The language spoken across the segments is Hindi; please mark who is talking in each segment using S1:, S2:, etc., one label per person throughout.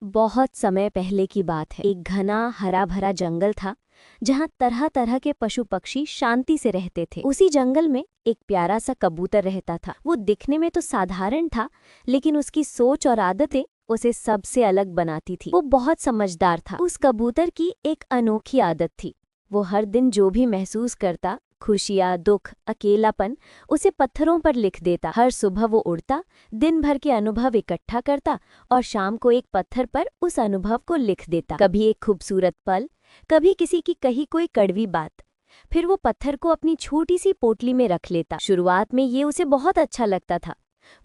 S1: बहुत समय पहले की बात है। एक घना हरा भरा जंगल था जहाँ तरह तरह के पशु पक्षी शांति से रहते थे। उसी जंगल में एक प्यारा सा कबूतर रहता था। वो दिखने में तो साधारण था, लेकिन उसकी सोच और आदतें उसे सबसे अलग बनाती थी। वो बहुत समझदार था। उस कबूतर की एक अनोखी आदत थी। वो हर दिन जो भी महसूस करता, खुशियाँ, दुख, अकेलापन, उसे पत्थरों पर लिख देता। हर सुबह वो उड़ता, दिन भर के अनुभव इकट्ठा करता और शाम को एक पत्थर पर उस अनुभव को लिख देता। कभी एक खूबसूरत पल, कभी किसी की कही कोई कड़वी बात। फिर वो पत्थर को अपनी छोटी सी पोटली में रख लेता। शुरुआत में ये उसे बहुत अच्छा लगता था।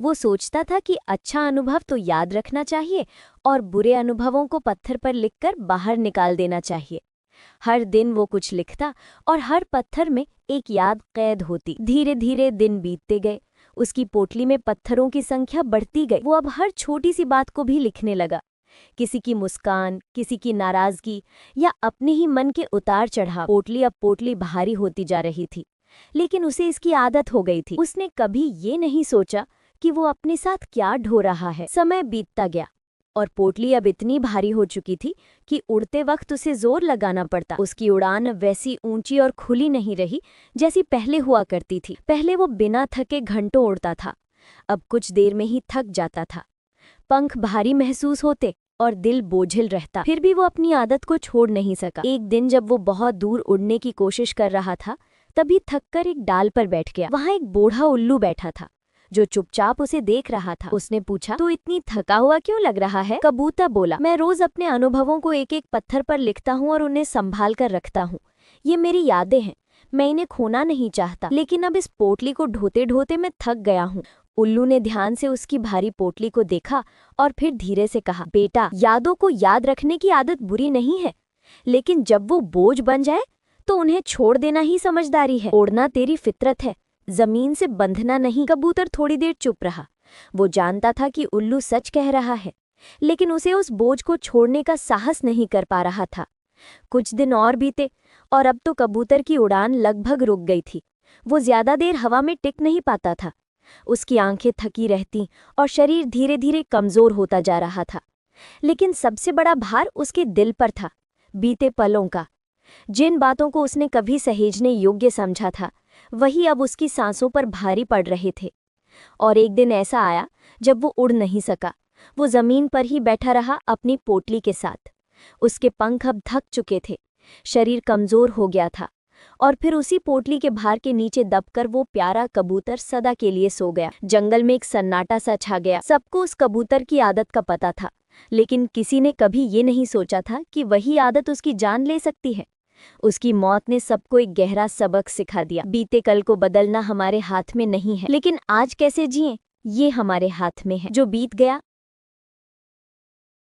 S1: वो सोचता था कि अच्छा अनुभव तो याद रखना चाहिए और बुरे अनुभवों को पत्थर पर लिखकर बाहर निकाल देना चाहिए। हर दिन वो कुछ लिखता और हर पत्थर में एक याद कैद होती। धीरे धीरे दिन बीतते गए। उसकी पोटली में पत्थरों की संख्या बढ़ती गई। वो अब हर छोटी सी बात को भी लिखने लगा। किसी की मुस्कान, किसी की नाराजगी या अपने ही मन के उतार चढ़ाव। पोटली अब पोटली भारी होती जा रही थी, लेकिन उसे इसकी आदत हो गई थी। उसने कभी ये नहीं सोचा कि वो अपने साथ क्या ढो रहा है। समय बीतता गया और पोटली अब इतनी भारी हो चुकी थी कि उड़ते वक्त उसे जोर लगाना पड़ता। उसकी उड़ान वैसी ऊंची और खुली नहीं रही जैसी पहले हुआ करती थी। पहले वो बिना थके घंटों उड़ता था, अब कुछ देर में ही थक जाता था। पंख भारी महसूस होते और दिल बोझिल रहता। फिर भी वो अपनी आदत को छोड़ नहीं सका। एक दिन जब वो बहुत दूर उड़ने की कोशिश कर रहा था, तभी थककर एक डाल पर बैठ गया। वहां एक बूढ़ा उल्लू बैठा था जो चुपचाप उसे देख रहा था। उसने पूछा, तू इतनी थका हुआ क्यों लग रहा है? कबूतर बोला, मैं रोज अपने अनुभवों को एक एक पत्थर पर लिखता हूँ और उन्हें संभाल कर रखता हूँ। ये मेरी यादें हैं, मैं इन्हें खोना नहीं चाहता, लेकिन अब इस पोटली को ढोते ढोते मैं थक गया हूँ। उल्लू ने ध्यान से उसकी भारी पोटली को देखा और फिर धीरे से कहा, बेटा, यादों को याद रखने की आदत बुरी नहीं है, लेकिन जब वो बोझ बन जाए तो उन्हें छोड़ देना ही समझदारी है। उड़ना तेरी फितरत है, जमीन से बंधना नहीं। कबूतर थोड़ी देर चुप रहा। वो जानता था कि उल्लू सच कह रहा है, लेकिन उसे उस बोझ को छोड़ने का साहस नहीं कर पा रहा था। कुछ दिन और बीते और अब तो कबूतर की उड़ान लगभग रुक गई थी। वो ज्यादा देर हवा में टिक नहीं पाता था। उसकी आंखें थकी रहती और शरीर धीरे धीरे कमजोर होता जा रहा था। लेकिन सबसे बड़ा भार उसके दिल पर था, बीते पलों का। जिन बातों को उसने कभी सहेजने योग्य समझा था, वही अब उसकी सांसों पर भारी पड़ रहे थे। और एक दिन ऐसा आया जब वो उड़ नहीं सका। वो जमीन पर ही बैठा रहा अपनी पोटली के साथ। उसके पंख अब थक चुके थे, शरीर कमजोर हो गया था और फिर उसी पोटली के भार के नीचे दबकर वो प्यारा कबूतर सदा के लिए सो गया। जंगल में एक सन्नाटा सा छा गया। सबको उस कबूतर की आदत का पता था, लेकिन किसी ने कभी ये नहीं सोचा था कि वही आदत उसकी जान ले सकती है। उसकी मौत ने सबको एक गहरा सबक सिखा दिया। बीते कल को बदलना हमारे हाथ में नहीं है, लेकिन आज कैसे जिएं ये हमारे हाथ में है। जो बीत गया